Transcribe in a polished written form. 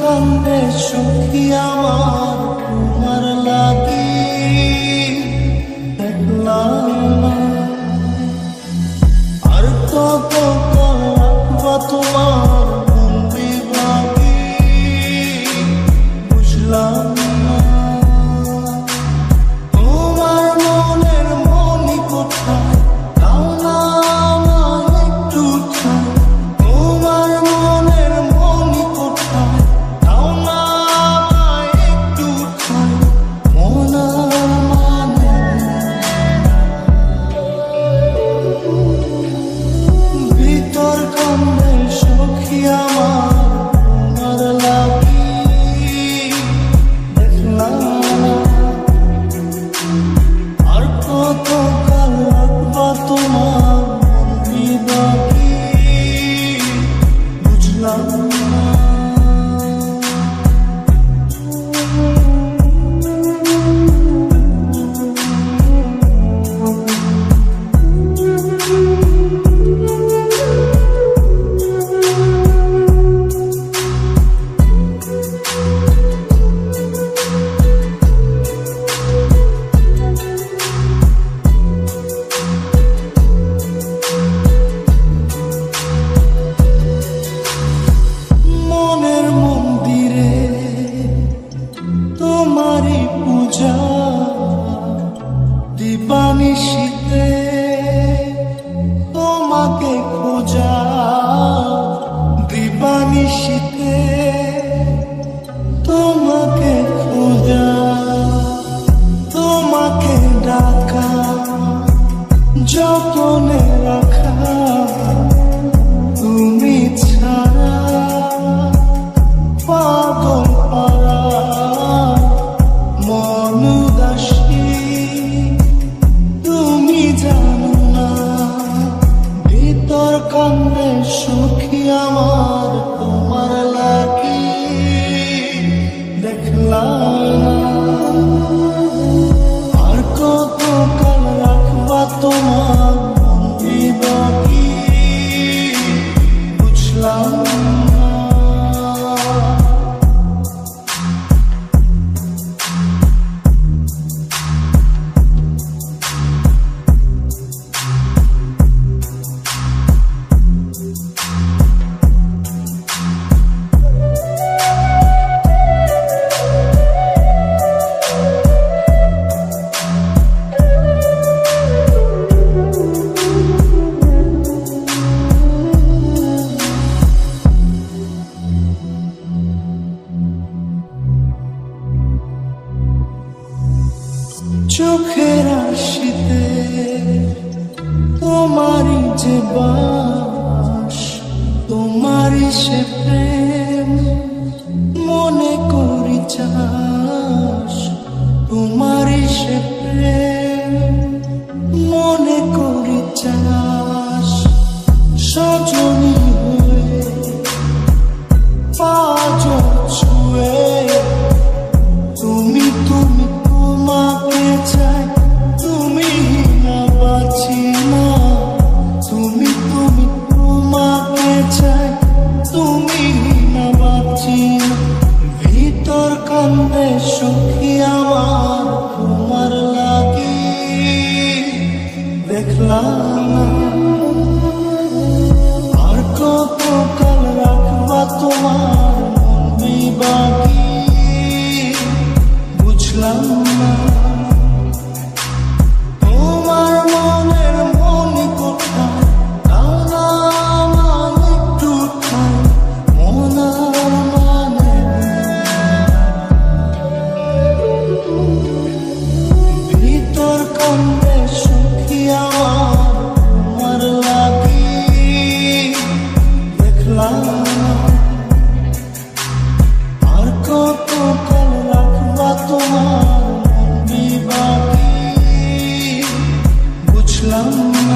কান্দে সখী আমার তোমার লাগি দেখলাম না। আর কত রাখবা তোমার মন বিভাগী বুঝলাম না। তোমার মনের মনি কোথায় দাও না আমায় একটু ঠাই। তোমার মনের মনি কোথায় দাও না আমায় একটু ঠাই। মন মানে ভিতর কান্দে সখী আমার তোমার লাগি দেখলাম না। আর কত কাল রাখবা তোমার মন বিভাগী বুঝলাম না। মনের মন্দিরে তোমারই পূজা দিবানিশীতে তোমাকে খোঁজা। দিবানিশীতে তোমাকে খোঁজা। তোমাকে ডাকা যতনে রাখা তুমি ছাড়া পাগল পারা মন উদাসী তুমি জানো না। ভিতর কান্দে সখী আমার তোমার লাগি দেখলাম না। আর কত কাল রাখবা তোমার মন বিভাগী বুঝলাম না। চোখের আশিতে তোমারই যে বাস। তোমারই সে প্রেম মনে করি চাস। তোমারই সে প্রেম মনে করি চাস। সজনী হয়ে পাঁচ ছুঁয়ে তুমি তুমি তোমাকে চাই। তুমি না বাঁচি না তুমি তুমি তোমাকে চাই। তুমি না বাঁচি না। ভিতর কান্দে সখী আমার তোমার লাগি দেখলাম না। আর কত কাল রাখবা তোমার মন বিভাগী বুঝলাম না। তোমার মনের মনি কোথায় দাও না আমায় একটু ঠাই। মন মানে ভিতর কান্দে সখী আমার তোমার লাগি দেখলাম না। আর কত কাল রাখবা তোমার মন বিভাগী বুঝলাম না।